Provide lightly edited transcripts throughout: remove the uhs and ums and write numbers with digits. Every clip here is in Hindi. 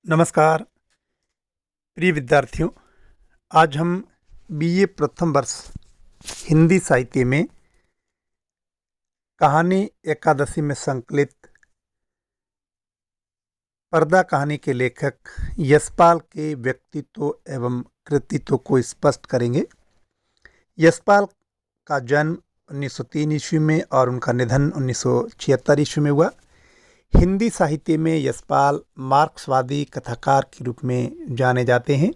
नमस्कार प्रिय विद्यार्थियों। आज हम बीए प्रथम वर्ष हिंदी साहित्य में कहानी एकादशी में संकलित पर्दा कहानी के लेखक यशपाल के व्यक्तित्व एवं कृतित्व को स्पष्ट करेंगे। यशपाल का जन्म 1903 ईस्वी में और उनका निधन 1976 ईस्वी में हुआ। हिंदी साहित्य में यशपाल मार्क्सवादी कथाकार के रूप में जाने जाते हैं।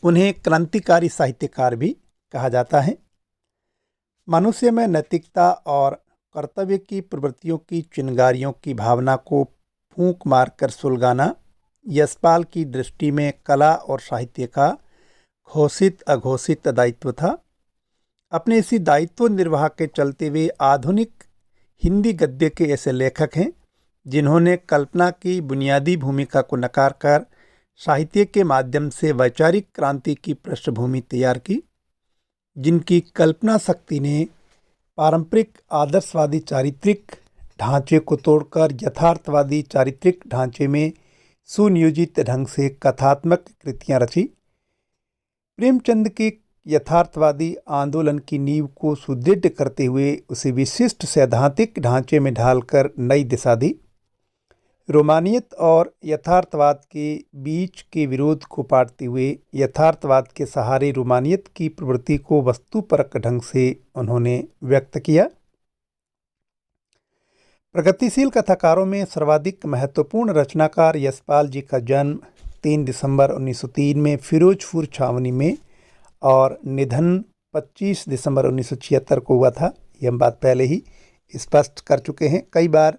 उन्हें क्रांतिकारी साहित्यकार भी कहा जाता है। मनुष्य में नैतिकता और कर्तव्य की प्रवृत्तियों की चिंगारियों की भावना को फूंक मारकर सुलगाना यशपाल की दृष्टि में कला और साहित्य का घोषित अघोषित दायित्व था। अपने इसी दायित्व निर्वाह के चलते हुए आधुनिक हिंदी गद्य के ऐसे लेखक हैं जिन्होंने कल्पना की बुनियादी भूमिका को नकार कर साहित्य के माध्यम से वैचारिक क्रांति की पृष्ठभूमि तैयार की, जिनकी कल्पना शक्ति ने पारंपरिक आदर्शवादी चारित्रिक ढांचे को तोड़कर यथार्थवादी चारित्रिक ढांचे में सुनियोजित ढंग से कथात्मक कृतियां रची। प्रेमचंद के यथार्थवादी आंदोलन की नींव को सुदृढ़ करते हुए उसे विशिष्ट सैद्धांतिक ढांचे में ढालकर नई दिशा दी। रोमानियत और यथार्थवाद के बीच के विरोध को पाटते हुए यथार्थवाद के सहारे रोमानियत की प्रवृत्ति को वस्तुपरक ढंग से उन्होंने व्यक्त किया। प्रगतिशील कथाकारों में सर्वाधिक महत्वपूर्ण रचनाकार यशपाल जी का जन्म 3 दिसंबर 1903 में फिरोजपुर छावनी में और निधन 25 दिसंबर 1976 को हुआ था। यह हम बात पहले ही स्पष्ट कर चुके हैं। कई बार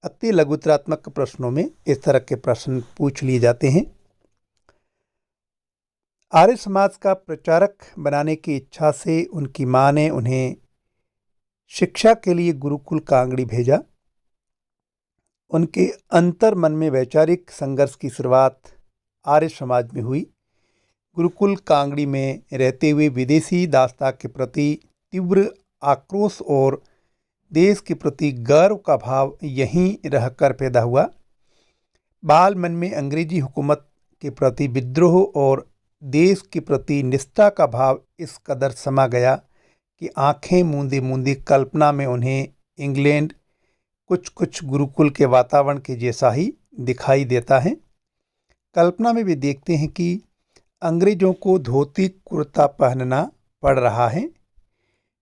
अति लघुतरात्मक प्रश्नों में इस तरह के प्रश्न पूछ लिए जाते हैं। आर्य समाज का प्रचारक बनाने की इच्छा से उनकी मां ने उन्हें शिक्षा के लिए गुरुकुल कांगड़ी भेजा। उनके अंतर मन में वैचारिक संघर्ष की शुरुआत आर्य समाज में हुई। गुरुकुल कांगड़ी में रहते हुए विदेशी दासता के प्रति तीव्र आक्रोश और देश के प्रति गर्व का भाव यहीं रहकर पैदा हुआ। बाल मन में अंग्रेजी हुकूमत के प्रति विद्रोह और देश के प्रति निष्ठा का भाव इस कदर समा गया कि आंखें मूंदे मूंदे कल्पना में उन्हें इंग्लैंड कुछ गुरुकुल के वातावरण के जैसा ही दिखाई देता है। कल्पना में भी देखते हैं कि अंग्रेजों को धोती कुर्ता पहनना पड़ रहा है।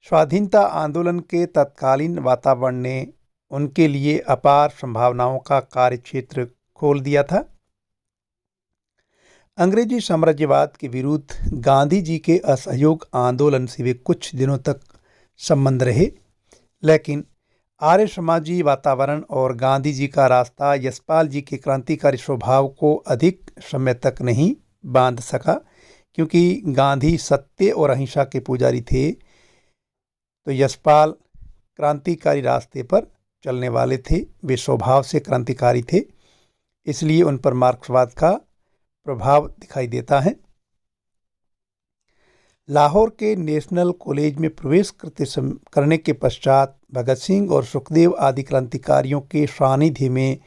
स्वाधीनता आंदोलन के तत्कालीन वातावरण ने उनके लिए अपार संभावनाओं का कार्यक्षेत्र खोल दिया था। अंग्रेजी साम्राज्यवाद के विरुद्ध गांधी जी के असहयोग आंदोलन से वे कुछ दिनों तक संबंध रहे, लेकिन आर्य समाजी वातावरण और गांधी जी का रास्ता यशपाल जी के क्रांतिकारी स्वभाव को अधिक समय तक नहीं बांध सका, क्योंकि गांधी सत्य और अहिंसा के पुजारी थे तो यशपाल क्रांतिकारी रास्ते पर चलने वाले थे। वे स्वभाव से क्रांतिकारी थे, इसलिए उन पर मार्क्सवाद का प्रभाव दिखाई देता है। लाहौर के नेशनल कॉलेज में प्रवेश करने के पश्चात भगत सिंह और सुखदेव आदि क्रांतिकारियों के सानिध्य में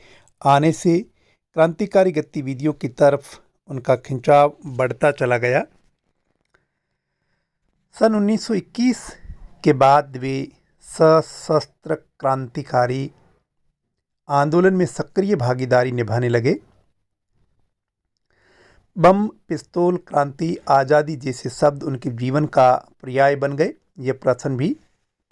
आने से क्रांतिकारी गतिविधियों की तरफ उनका खिंचाव बढ़ता चला गया। सन 1921 के बाद वे सशस्त्र क्रांतिकारी आंदोलन में सक्रिय भागीदारी निभाने लगे। बम, पिस्तौल, क्रांति, आज़ादी जैसे शब्द उनके जीवन का पर्याय बन गए। यह प्रश्न भी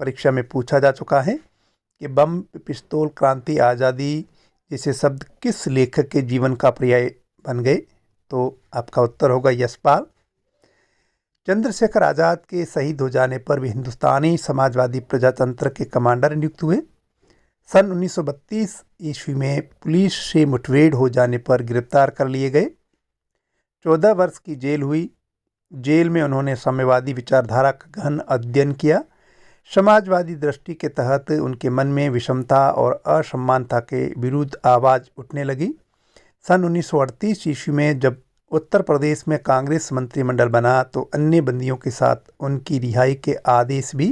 परीक्षा में पूछा जा चुका है कि बम, पिस्तौल, क्रांति, आज़ादी जैसे शब्द किस लेखक के जीवन का पर्याय बन गए, तो आपका उत्तर होगा यशपाल। चंद्रशेखर आज़ाद के शहीद हो जाने पर वे हिंदुस्तानी समाजवादी प्रजातंत्र के कमांडर नियुक्त हुए। सन 1932 ईस्वी में पुलिस से मुठभेड़ हो जाने पर गिरफ्तार कर लिए गए। 14 वर्ष की जेल हुई। जेल में उन्होंने साम्यवादी विचारधारा का गहन अध्ययन किया। समाजवादी दृष्टि के तहत उनके मन में विषमता और असमानता के विरुद्ध आवाज़ उठने लगी। सन 1938 ईस्वी में जब उत्तर प्रदेश में कांग्रेस मंत्रिमंडल बना तो अन्य बंदियों के साथ उनकी रिहाई के आदेश भी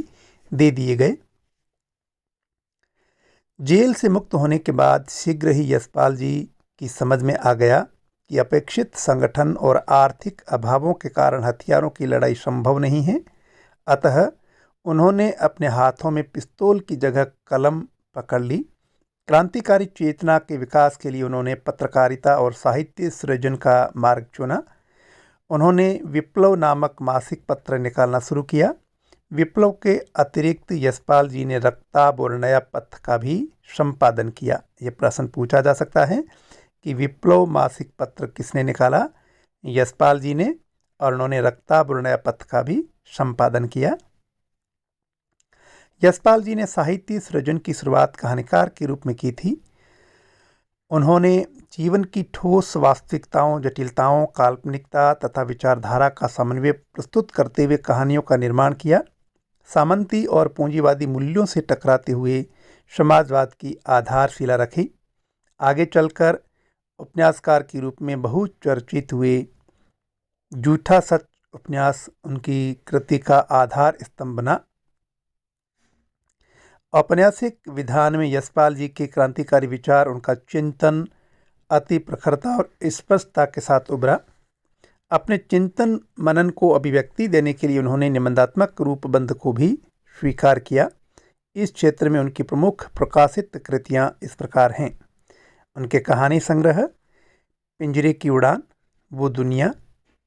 दे दिए गए। जेल से मुक्त होने के बाद शीघ्र ही यशपाल जी की समझ में आ गया कि अपेक्षित संगठन और आर्थिक अभावों के कारण हथियारों की लड़ाई संभव नहीं है। अतः उन्होंने अपने हाथों में पिस्तौल की जगह कलम पकड़ ली। क्रांतिकारी चेतना के विकास के लिए उन्होंने पत्रकारिता और साहित्य सृजन का मार्ग चुना। उन्होंने विप्लव नामक मासिक पत्र निकालना शुरू किया। विप्लव के अतिरिक्त यशपाल जी ने रक्ताब और नया पथ का भी संपादन किया। ये प्रश्न पूछा जा सकता है कि विप्लव मासिक पत्र किसने निकाला? यशपाल जी ने, और उन्होंने रक्ताब और नया पथ का भी संपादन किया। यशपाल जी ने साहित्य सृजन की शुरुआत कहानीकार के रूप में की थी। उन्होंने जीवन की ठोस वास्तविकताओं, जटिलताओं, काल्पनिकता तथा विचारधारा का समन्वय प्रस्तुत करते हुए कहानियों का निर्माण किया। सामंती और पूंजीवादी मूल्यों से टकराते हुए समाजवाद की आधारशिला रखी। आगे चलकर उपन्यासकार के रूप में बहुचर्चित हुए झूठा सच उपन्यास उनकी कृति का आधार स्तंभ बना। औपन्यासिक विधान में यशपाल जी के क्रांतिकारी विचार, उनका चिंतन अति प्रखरता और स्पष्टता के साथ उभरा। अपने चिंतन मनन को अभिव्यक्ति देने के लिए उन्होंने निबंधात्मक रूपबंध को भी स्वीकार किया। इस क्षेत्र में उनकी प्रमुख प्रकाशित कृतियां इस प्रकार हैं: उनके कहानी संग्रह पिंजरे की उड़ान, वो दुनिया,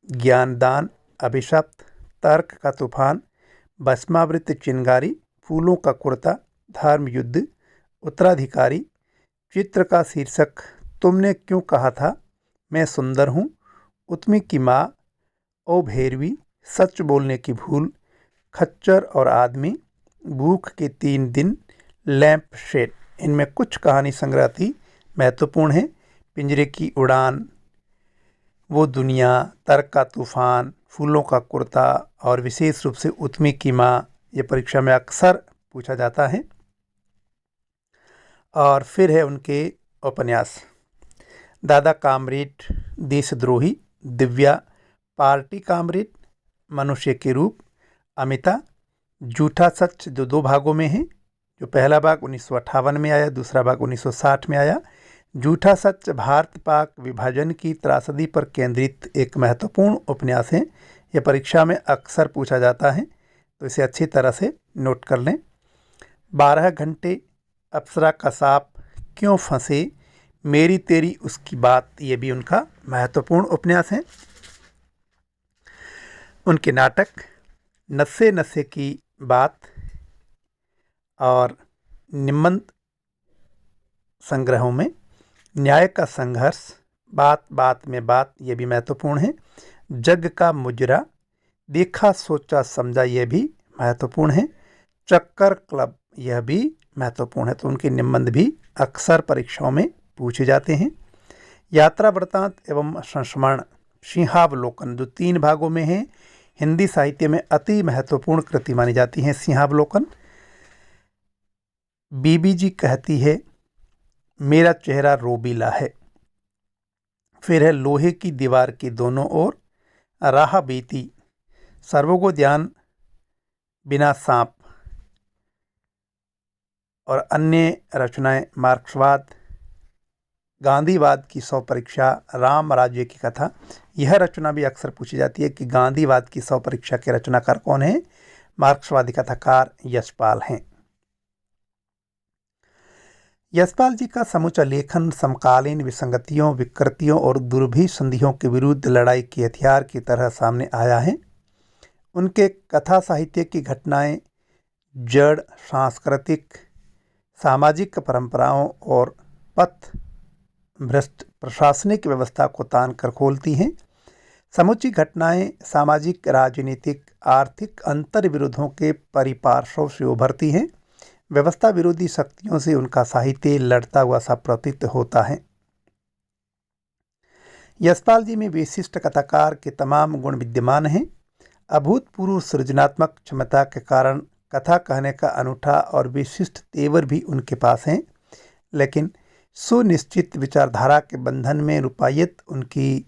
ज्ञानदान, अभिशप्त, तर्क का तूफान, भस्मावृत चिंगारी, फूलों का कुर्ता, धर्म युद्ध, उत्तराधिकारी, चित्र का शीर्षक तुमने क्यों कहा था, मैं सुंदर हूँ, उत्मी की माँ, ओ भैरवी, सच बोलने की भूल, खच्चर और आदमी, भूख के 3 दिन, लैंप शेड। इनमें कुछ कहानी संग्रह अति महत्वपूर्ण हैं। पिंजरे की उड़ान, वो दुनिया, तर्क का तूफान, फूलों का कुर्ता और विशेष रूप से उत्मी की माँ, ये परीक्षा में अक्सर पूछा जाता है। और फिर है उनके उपन्यास: दादा कामरेड, देशद्रोही, दिव्या, पार्टी कामरेड, मनुष्य के रूप, अमिता, झूठा सच, जो 2 भागों में है। जो पहला भाग 1958 में आया, दूसरा भाग 1960 में आया। झूठा सच भारत पाक विभाजन की त्रासदी पर केंद्रित एक महत्वपूर्ण उपन्यास है। यह परीक्षा में अक्सर पूछा जाता है, तो इसे अच्छी तरह से नोट कर लें। 12 घंटे, अप्सरा का सांप, क्यों फंसे, मेरी तेरी उसकी बात, ये भी उनका महत्वपूर्ण उपन्यास है। उनके नाटक नशे नशे की बात और निबंध संग्रहों में न्याय का संघर्ष, बात बात में बात, ये भी महत्वपूर्ण है। जग का मुजरा, देखा सोचा समझा, ये भी महत्वपूर्ण है। चक्कर क्लब, यह भी महत्वपूर्ण है। तो उनके निबंध भी अक्सर परीक्षाओं में पूछे जाते हैं। यात्रा वृत्तांत एवं संस्मरण, सिंहावलोकन, जो 3 भागों में है, हिंदी साहित्य में अति महत्वपूर्ण कृति मानी जाती है सिंहावलोकन। बीबी जी कहती है, मेरा चेहरा रोबीला है। फिर है लोहे की दीवार के दोनों ओर, राह बीती, सर्वों ध्यान बिना सांप और अन्य रचनाएं, मार्क्सवाद, गांधीवाद की 100 परीक्षा, राम राज्य की कथा। यह रचना भी अक्सर पूछी जाती है कि गांधीवाद की 100 परीक्षा के रचनाकार कौन है? मार्क्सवादी कथाकार यशपाल हैं। यशपाल जी का समूचा लेखन समकालीन विसंगतियों, विकृतियों और दुर्भी संधियों के विरुद्ध लड़ाई के हथियार की तरह सामने आया है। उनके कथा साहित्य की घटनाएं जड़ सांस्कृतिक, सामाजिक परंपराओं और पथ भ्रष्ट प्रशासनिक व्यवस्था को तान कर खोलती हैं। समुची घटनाएं सामाजिक, राजनीतिक, आर्थिक अंतर विरोधों के परिपार्श्व से उभरती हैं। व्यवस्था विरोधी शक्तियों से उनका साहित्य लड़ता हुआ सा प्रतीत होता है। यशपाल जी में विशिष्ट कथाकार के तमाम गुण विद्यमान हैं। अभूतपूर्व सृजनात्मक क्षमता के कारण कथा कहने का अनूठा और विशिष्ट तेवर भी उनके पास हैं, लेकिन सुनिश्चित विचारधारा के बंधन में रूपायित उनकी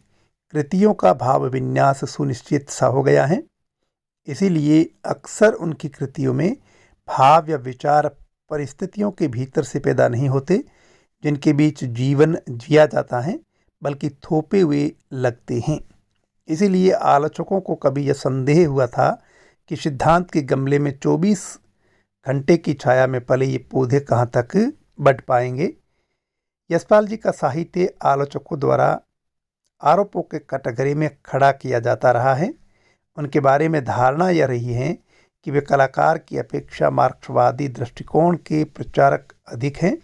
कृतियों का भाव विन्यास सुनिश्चित सा हो गया है। इसीलिए अक्सर उनकी कृतियों में भाव या विचार परिस्थितियों के भीतर से पैदा नहीं होते, जिनके बीच जीवन जिया जाता है, बल्कि थोपे हुए लगते हैं। इसीलिए आलोचकों को कभी यह संदेह हुआ था कि सिद्धांत के गमले में 24 घंटे की छाया में पले ये पौधे कहाँ तक बढ़ पाएंगे। यशपाल जी का साहित्य आलोचकों द्वारा आरोपों के कटघरे में खड़ा किया जाता रहा है। उनके बारे में धारणा यह रही है कि वे कलाकार की अपेक्षा मार्क्सवादी दृष्टिकोण के प्रचारक अधिक हैं,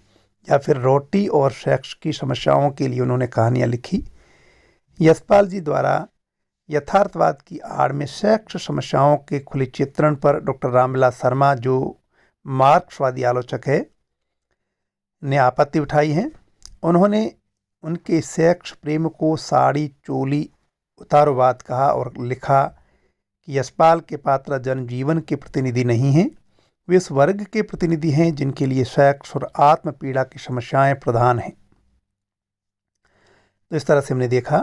या फिर रोटी और सेक्स की समस्याओं के लिए उन्होंने कहानियाँ लिखी। यशपाल जी द्वारा यथार्थवाद की आड़ में सेक्स समस्याओं के खुले चित्रण पर डॉक्टर रामविलास शर्मा, जो मार्क्सवादी आलोचक है, ने आपत्ति उठाई है। उन्होंने उनके सेक्स प्रेम को साड़ी चोली उतारोवाद कहा और लिखा कि यशपाल के पात्र जनजीवन के प्रतिनिधि नहीं हैं, वे उस वर्ग के प्रतिनिधि हैं जिनके लिए सेक्स और आत्म पीड़ा की समस्याएं प्रधान हैं। तो इस तरह से हमने देखा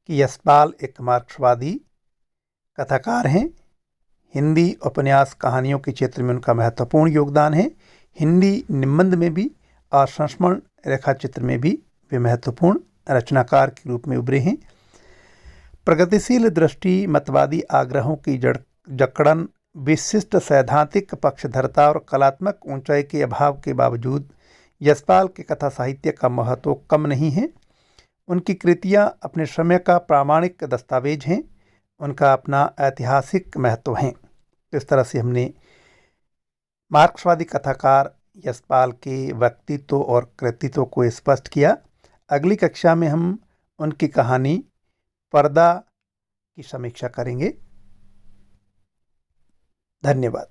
कि यशपाल एक मार्क्सवादी कथाकार हैं। हिंदी उपन्यास कहानियों के क्षेत्र में उनका महत्वपूर्ण योगदान है। हिंदी निबंध में भी और संस्मरण रेखा चित्र में भी वे महत्वपूर्ण रचनाकार के रूप में उभरे हैं। प्रगतिशील दृष्टि, मतवादी आग्रहों की जकड़न, विशिष्ट सैद्धांतिक पक्षधरता और कलात्मक ऊंचाई के अभाव के बावजूद यशपाल के कथा साहित्य का महत्व कम नहीं है। उनकी कृतियां अपने समय का प्रामाणिक दस्तावेज हैं, उनका अपना ऐतिहासिक महत्व है। तो इस तरह से हमने मार्क्सवादी कथाकार यशपाल के व्यक्तित्व और कृतित्व को स्पष्ट किया। अगली कक्षा में हम उनकी कहानी पर्दा की समीक्षा करेंगे। धन्यवाद।